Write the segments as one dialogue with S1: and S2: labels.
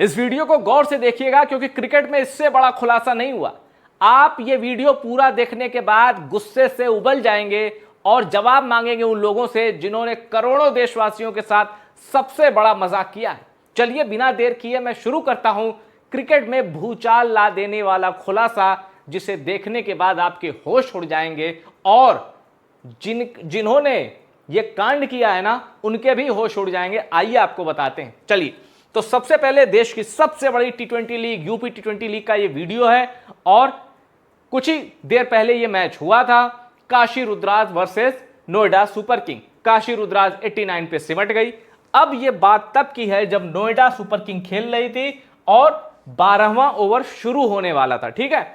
S1: इस वीडियो को गौर से देखिएगा क्योंकि क्रिकेट में इससे बड़ा खुलासा नहीं हुआ। आप ये वीडियो पूरा देखने के बाद गुस्से से उबल जाएंगे और जवाब मांगेंगे उन लोगों से जिन्होंने करोड़ों देशवासियों के साथ सबसे बड़ा मजाक किया है। चलिए बिना देर किए मैं शुरू करता हूं क्रिकेट में भूचाल ला देने वाला खुलासा, जिसे देखने के बाद आपके होश उड़ जाएंगे और जिन्होंने ये कांड किया है ना, उनके भी होश उड़ जाएंगे। आइए आपको बताते हैं। चलिए, तो सबसे पहले देश की सबसे बड़ी टी20 लीग यूपी टी20 लीग का ये वीडियो है और कुछ ही देर पहले ये मैच हुआ था, Kashi Rudras versus Noida super king. Kashi Rudras 89 पे सिमट गई। अब ये बात तब की है जब नोएडा सुपर किंग खेल रही थी और 12वां ओवर शुरू होने वाला था। ठीक है,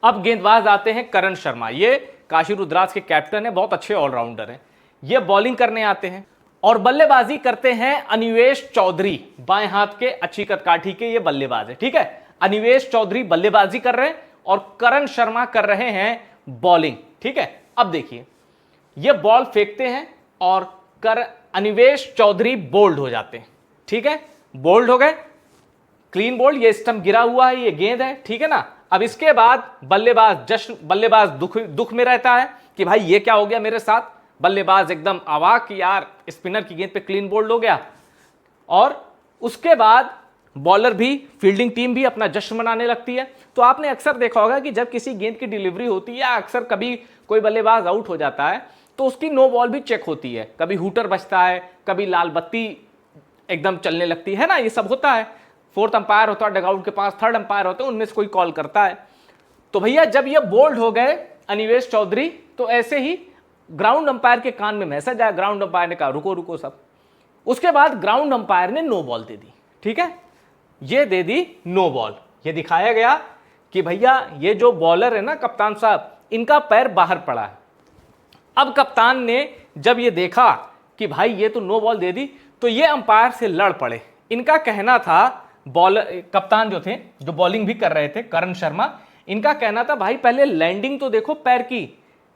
S1: अब गेंदबाज आते हैं करण शर्मा। ये काशी रुद्राज के कैप्टन है, बहुत अच्छे ऑलराउंडर हैं। ये बॉलिंग करने आते हैं और बल्लेबाजी करते हैं अनिवेश चौधरी, बाएं हाथ के अच्छी कदकाठी के ये बल्लेबाज है। ठीक है, अनिवेश चौधरी बल्लेबाजी कर रहे हैं और करण शर्मा कर रहे हैं बॉलिंग। ठीक है, अब देखिए, ये बॉल फेंकते हैं और अनिवेश चौधरी बोल्ड हो जाते हैं। ठीक है, बोल्ड हो गए, क्लीन बोल्ड। ये स्टंप गिरा हुआ है, ये गेंद है। ठीक है ना, अब इसके बाद बल्लेबाज दुख में रहता है कि भाई ये क्या हो गया मेरे साथ। बल्लेबाज एकदम अवाक कि यार स्पिनर की गेंद पे क्लीन बोल्ड हो गया। और उसके बाद बॉलर भी, फील्डिंग टीम भी अपना जश्न मनाने लगती है। तो आपने अक्सर देखा होगा कि जब किसी गेंद की डिलीवरी होती है या अक्सर कभी कोई बल्लेबाज आउट हो जाता है तो उसकी नो बॉल भी चेक होती है। कभी हूटर बजता है, कभी लाल बत्ती एकदम चलने लगती है ना, ये सब होता है। फोर्थ अंपायर होता है डगआउट के पास, थर्ड अंपायर होते हैं, उनमें से कोई कॉल करता है। तो भैया जब ये बोल्ड हो गए अनिवेश चौधरी, तो ऐसे ही ग्राउंड अंपायर के कान में मैसेज आया। ग्राउंड अंपायर ने कहा रुको रुको सब। उसके बाद ग्राउंड अंपायर ने नो बॉल दे दी। ठीक है, ये दे दी नो बॉल। ये दिखाया गया कि भैया ये जो बॉलर है ना कप्तान साहब, इनका पैर बाहर पड़ा है। अब कप्तान ने जब ये देखा कि भाई ये तो नो बॉल दे दी, तो ये अंपायर से लड़ पड़े। इनका कहना था, बॉलर कप्तान जो थे, जो बॉलिंग भी कर रहे थे, करण शर्मा, इनका कहना था भाई पहले लैंडिंग तो देखो पैर की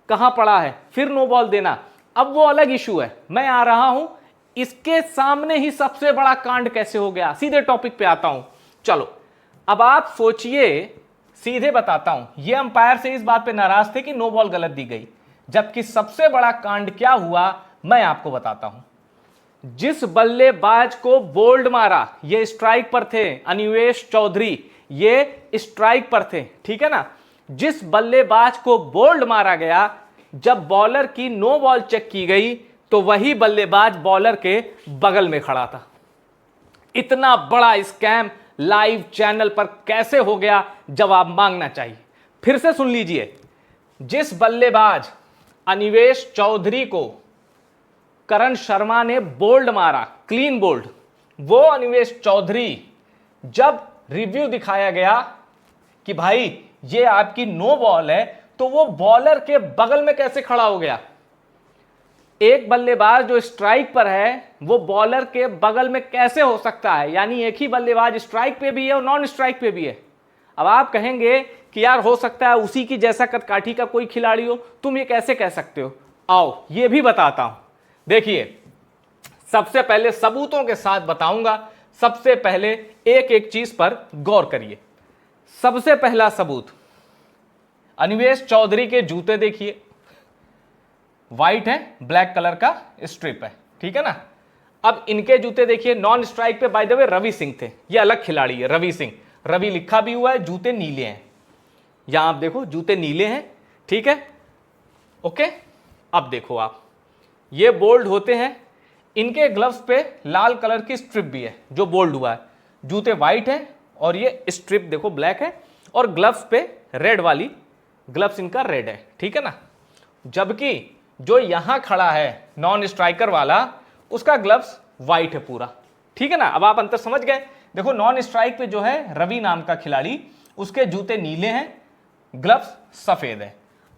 S1: कहां पड़ा है, फिर नो बॉल देना। अब वो अलग इशू है, मैं आ रहा हूं इसके सामने ही सबसे बड़ा कांड कैसे हो गया। सीधे टॉपिक पे आता हूं। चलो अब आप सोचिए, सीधे बताता हूं। ये अंपायर से इस बात पे नाराज थे कि नो बॉल गलत दी गई, जबकि सबसे बड़ा कांड क्या हुआ मैं आपको बताता हूं। जिस बल्लेबाज को बोल्ड मारा, ये स्ट्राइक पर थे, अनिवेश चौधरी, ये स्ट्राइक पर थे। ठीक है ना, जिस बल्लेबाज को बोल्ड मारा गया, जब बॉलर की नो बॉल चेक की गई तो वही बल्लेबाज बॉलर के बगल में खड़ा था। इतना बड़ा स्कैम लाइव चैनल पर कैसे हो गया, जवाब मांगना चाहिए। फिर से सुन लीजिए, जिस बल्लेबाज अनिवेश चौधरी को करण शर्मा ने बोल्ड मारा, क्लीन बोल्ड, वो अनिवेश चौधरी, जब रिव्यू दिखाया गया कि भाई ये आपकी नो बॉल है, तो वो बॉलर के बगल में कैसे खड़ा हो गया। एक बल्लेबाज जो स्ट्राइक पर है वो बॉलर के बगल में कैसे हो सकता है। यानी एक ही बल्लेबाज स्ट्राइक पे भी है और नॉन स्ट्राइक पे भी है। अब आप कहेंगे कि यार हो सकता है उसी की जैसा कदकाठी का कोई खिलाड़ी हो, तुम ये कैसे कह सकते हो। आओ ये भी बताता हूं। देखिए, सबसे पहले सबूतों के साथ बताऊंगा। सबसे पहले एक एक चीज पर गौर करिए। सबसे पहला सबूत, अनिवेश चौधरी के जूते देखिए, व्हाइट है, ब्लैक कलर का स्ट्रिप है। ठीक है ना, अब इनके जूते देखिए, नॉन स्ट्राइक पे by the way Ravi Singh थे, ये अलग खिलाड़ी है रवि सिंह, रवि लिखा भी हुआ है, जूते नीले हैं। यहां आप देखो जूते नीले हैं। ठीक है, ओके। अब देखो आप, ये बोल्ड होते हैं, इनके ग्लव्स पे लाल कलर की स्ट्रिप भी है जो बोल्ड हुआ है। जूते व्हाइट है और ये स्ट्रिप देखो ब्लैक है, और ग्लव्स पे रेड वाली, ग्लव्स इनका रेड है। ठीक है ना, जबकि जो यहां खड़ा है नॉन स्ट्राइकर वाला, उसका ग्लव्स व्हाइट है पूरा। ठीक है ना, अब आप अंतर समझ गए। देखो नॉन स्ट्राइक पे जो है रवि नाम का खिलाड़ी, उसके जूते नीले हैं, ग्लव्स सफेद है।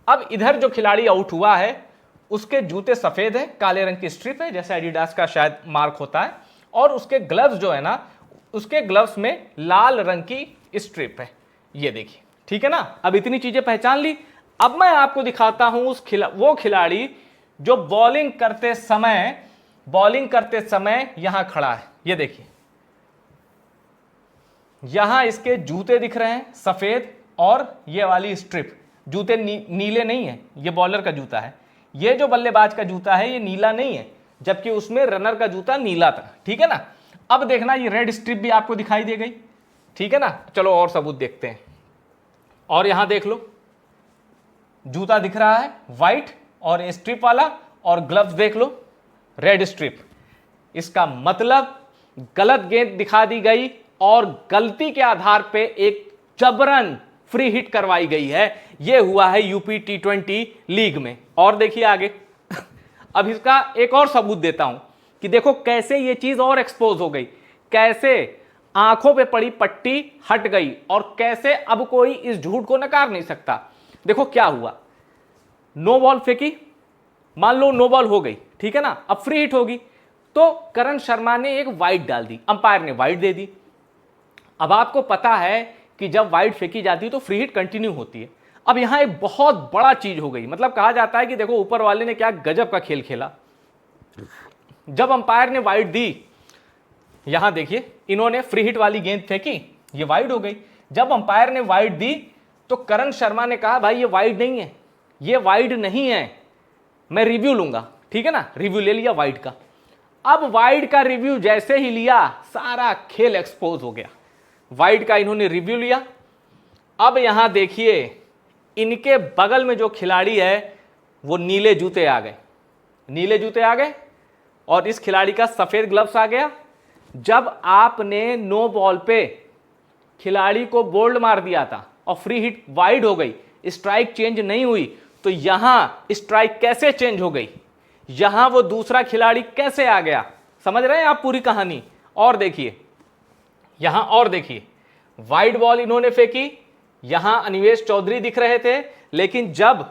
S1: अब इधर जो खिलाड़ी आउट हुआ है उसके जूते सफेद है, काले रंग की स्ट्रिप है, जैसे एडिडास का शायद मार्क होता है, और उसके ग्लव्स जो है ना, उसके ग्लव्स में लाल रंग की स्ट्रिप है। ये देखिए। ठीक है ना, अब इतनी चीजें पहचान ली। अब मैं आपको दिखाता हूं वो खिलाड़ी जो बॉलिंग करते समय यहां खड़ा है। ये देखिए, यहां इसके जूते दिख रहे हैं सफेद, और ये वाली स्ट्रिप, जूते नीले नहीं है, ये बॉलर का जूता है। ये जो बल्लेबाज का जूता है ये नीला नहीं है, जबकि उसमें रनर का जूता नीला था, ठीक है ना। अब देखना ये रेड स्ट्रिप भी आपको दिखाई दे गई, ठीक है ना। चलो और सबूत देखते हैं, और यहां देख लो जूता दिख रहा है व्हाइट और ये स्ट्रिप वाला, और ग्लव्स देख लो रेड स्ट्रिप। इसका मतलब गलत गेंद दिखा दी गई और गलती के आधार पे एक जबरन फ्री हिट करवाई गई है। यह हुआ है यूपी T20 लीग में। और देखिए आगे अब इसका एक और सबूत देता हूं कि देखो कैसे ये चीज और एक्सपोज हो गई, कैसे आंखों पे पड़ी पट्टी हट गई, और कैसे अब कोई इस झूठ को नकार नहीं सकता। देखो क्या हुआ, नो बॉल फेंकी, मान लो नो बॉल हो गई, ठीक है ना, अब फ्री हिट होगी, तो करण शर्मा ने एक वाइड डाल दी, अंपायर ने वाइड दे दी। अब आपको पता है कि जब वाइड फेंकी जाती है तो फ्री हिट कंटिन्यू होती है। अब यहां एक बहुत बड़ा चीज हो गई, मतलब कहा जाता है कि देखो ऊपर वाले ने क्या गजब का खेल खेला। जब अंपायर ने वाइड दी, यहां देखिए इन्होंने फ्री हिट वाली गेंद फेंकी, ये वाइड हो गई। जब अंपायर ने वाइड दी तो करण शर्मा ने कहा भाई ये वाइड नहीं है, ये वाइड नहीं है, मैं रिव्यू लूंगा, ठीक है ना। रिव्यू ले लिया वाइड का। अब वाइड का रिव्यू जैसे ही लिया सारा खेल एक्सपोज हो गया। वाइड का इन्होंने रिव्यू लिया। अब यहां देखिए इनके बगल में जो खिलाड़ी है वो नीले जूते आ गए, नीले जूते आ गए, और इस खिलाड़ी का सफेद ग्लव्स आ गया। जब आपने नो बॉल पे खिलाड़ी को बोल्ड मार दिया था और फ्री हिट वाइड हो गई, स्ट्राइक चेंज नहीं हुई, तो यहां स्ट्राइक कैसे चेंज हो गई, यहां वो दूसरा खिलाड़ी कैसे आ गया, समझ रहे हैं आप पूरी कहानी। और देखिए यहां, और देखिए वाइड बॉल इन्होंने फेंकी, यहां अनिवेश चौधरी दिख रहे थे, लेकिन जब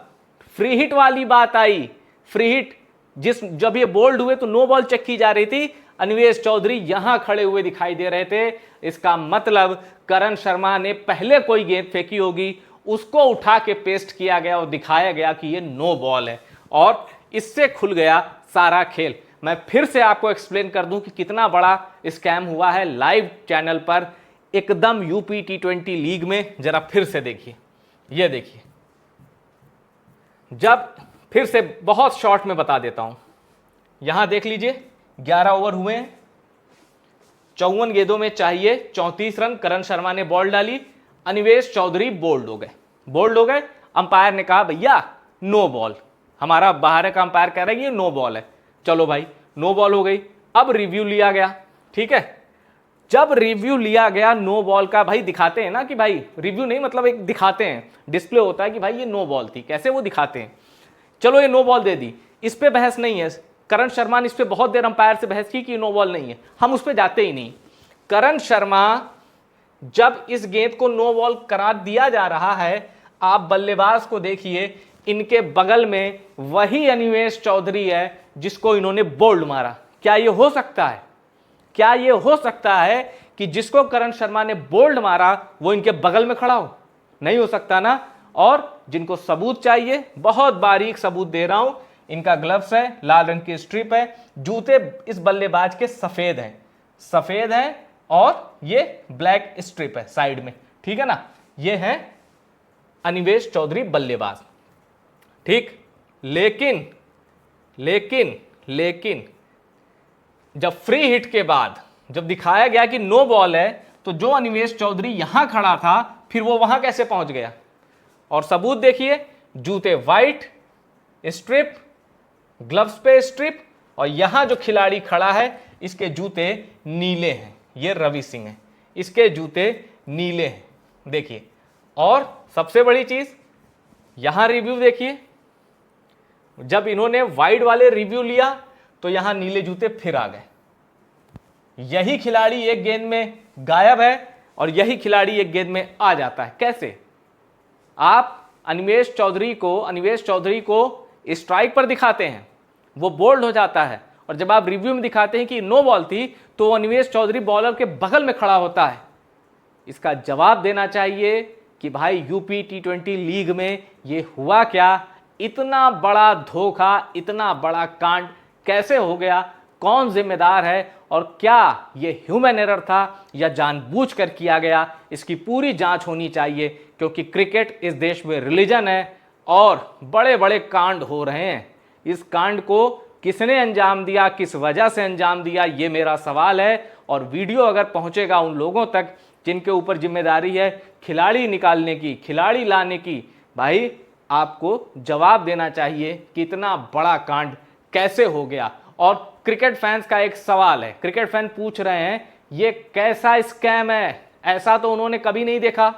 S1: फ्री हिट वाली बात आई, फ्री हिट जब ये बोल्ड हुए तो नो बॉल चेक की जा रही थी, अनिवेश चौधरी यहां खड़े हुए दिखाई दे रहे थे। इसका मतलब करण शर्मा ने पहले कोई गेंद फेंकी होगी, उसको उठा के पेस्ट किया गया और दिखाया गया कि ये नो बॉल है, और इससे खुल गया सारा खेल। मैं फिर से आपको एक्सप्लेन कर दूं कि कितना बड़ा स्कैम हुआ है लाइव चैनल पर, एकदम यूपी T20 लीग में। जरा फिर से देखिए, ये देखिए, जब फिर से बहुत शॉर्ट में बता देता हूं, यहां देख लीजिए 11 ओवर हुए हैं, 54 गेंदों में चाहिए 34 रन। करण शर्मा ने बॉल डाली, अनिवेश चौधरी बोल्ड हो गए, बोल्ड हो गए। अंपायर ने कहा भैया नो बॉल, हमारा बाहर का अंपायर कह रहा है ये नो बॉल है, चलो भाई नो बॉल हो गई। अब रिव्यू लिया गया, ठीक है। जब रिव्यू लिया गया नो बॉल का, भाई दिखाते हैं ना कि भाई रिव्यू नहीं मतलब एक दिखाते हैं, डिस्प्ले होता है कि भाई ये नो बॉल थी, कैसे वो दिखाते हैं। चलो ये नो बॉल दे दी, इस पे बहस नहीं है। करण शर्मा ने इस पे बहुत देर अंपायर से बहस की कि नो बॉल नहीं है, हम उस पे जाते ही नहीं। करण शर्मा जब इस गेंद को नो बॉल करार दिया जा रहा है, आप बल्लेबाज को देखिए, इनके बगल में वही अनिवेश चौधरी है जिसको इन्होंने बोल्ड मारा। क्या ये हो सकता है, क्या ये हो सकता है कि जिसको करण शर्मा ने बोल्ड मारा वो इनके बगल में खड़ा हो? नहीं हो सकता ना। और जिनको सबूत चाहिए, बहुत बारीक सबूत दे रहा हूं, इनका ग्लव्स है, लाल रंग की स्ट्रिप है, जूते इस बल्लेबाज के सफेद हैं, सफेद हैं, और ये ब्लैक स्ट्रिप है साइड में, ठीक है ना। ये है अनिवेश चौधरी बल्लेबाज, ठीक। लेकिन लेकिन लेकिन जब फ्री हिट के बाद जब दिखाया गया कि नो बॉल है, तो जो अनिवेश चौधरी यहां खड़ा था फिर वो वहां कैसे पहुंच गया? और सबूत देखिए, जूते वाइट, स्ट्रिप, ग्लव्स पे स्ट्रिप, और यहां जो खिलाड़ी खड़ा है इसके जूते नीले हैं, ये रवि सिंह है, इसके जूते नीले हैं, देखिए। और सबसे बड़ी चीज यहां रिव्यू देखिए, जब इन्होंने वाइड वाले रिव्यू लिया तो यहां नीले जूते फिर आ गए। यही खिलाड़ी एक गेंद में गायब है और यही खिलाड़ी एक गेंद में आ जाता है। कैसे? आप अनिवेश चौधरी को स्ट्राइक पर दिखाते हैं, वो बोल्ड हो जाता है, और जब आप रिव्यू में दिखाते हैं कि नो बॉल थी तो अनिवेश चौधरी बॉलर के बगल में खड़ा होता है। इसका जवाब देना चाहिए कि भाई यूपी T20 लीग में ये हुआ क्या? इतना बड़ा धोखा, इतना बड़ा कांड कैसे हो गया? कौन जिम्मेदार है? और क्या ये ह्यूमन एरर था या जानबूझकर किया गया, इसकी पूरी जांच होनी चाहिए, क्योंकि क्रिकेट इस देश में रिलीजन है और बड़े बड़े कांड हो रहे हैं। इस कांड को किसने अंजाम दिया, किस वजह से अंजाम दिया, ये मेरा सवाल है। और वीडियो अगर पहुंचेगा उन लोगों तक जिनके ऊपर जिम्मेदारी है खिलाड़ी निकालने की, खिलाड़ी लाने की, भाई आपको जवाब देना चाहिए कि इतना बड़ा कांड कैसे हो गया। और क्रिकेट फैंस का एक सवाल है, क्रिकेट फैन पूछ रहे हैं ये कैसा स्कैम है, ऐसा तो उन्होंने कभी नहीं देखा।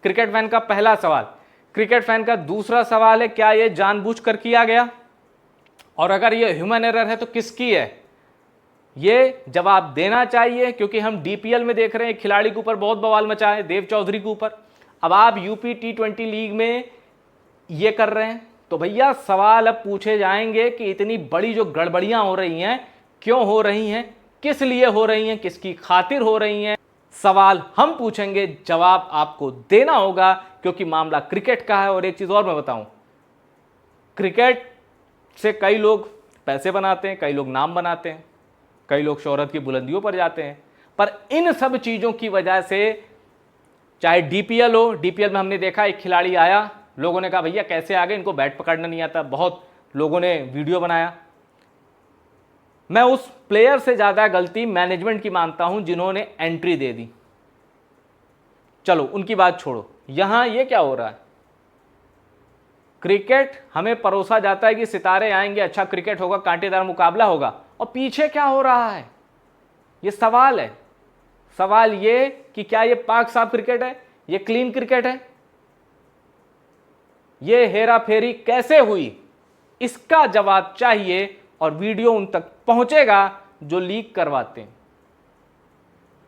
S1: क्रिकेट फैन का पहला सवाल। क्रिकेट फैन का दूसरा सवाल है क्या ये जानबूझकर किया गया, और अगर ये ह्यूमन एरर है तो किसकी है, ये जवाब देना चाहिए। क्योंकि हम डीपीएल में देख रहे हैं खिलाड़ी के ऊपर बहुत बवाल मचा है, देव चौधरी के ऊपर। अब आप यूपी T20 लीग में ये कर रहे हैं, तो भैया सवाल अब पूछे जाएंगे कि इतनी बड़ी जो गड़बड़ियां हो रही हैं क्यों हो रही हैं, किस लिए हो रही हैं, किसकी खातिर हो रही हैं। सवाल हम पूछेंगे, जवाब आपको देना होगा, क्योंकि मामला क्रिकेट का है। और एक चीज और मैं बताऊं, क्रिकेट से कई लोग पैसे बनाते हैं, कई लोग नाम बनाते हैं, कई लोग शोहरत की बुलंदियों पर जाते हैं। पर इन सब चीजों की वजह से, चाहे डीपीएल हो, डीपीएल में हमने देखा एक खिलाड़ी आया, लोगों ने कहा भैया कैसे आ गए, इनको बैट पकड़ना नहीं आता, बहुत लोगों ने वीडियो बनाया। मैं उस प्लेयर से ज्यादा गलती मैनेजमेंट की मानता हूं जिन्होंने एंट्री दे दी। चलो उनकी बात छोड़ो, यहां ये क्या हो रहा है, क्रिकेट हमें परोसा जाता है कि सितारे आएंगे, अच्छा क्रिकेट होगा, कांटेदार मुकाबला होगा, और पीछे क्या हो रहा है, ये सवाल है। सवाल ये कि क्या ये पाक साफ क्रिकेट है, ये क्लीन क्रिकेट है, ये हेरा फेरी कैसे हुई, इसका जवाब चाहिए। और वीडियो उन तक पहुंचेगा जो लीक करवाते हैं,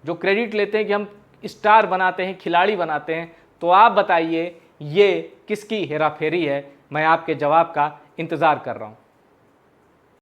S1: जो क्रेडिट लेते हैं कि हम स्टार बनाते हैं, खिलाड़ी बनाते हैं। तो आप बताइए ये किसकी हेरा फेरी है, मैं आपके जवाब का इंतजार कर रहा हूं।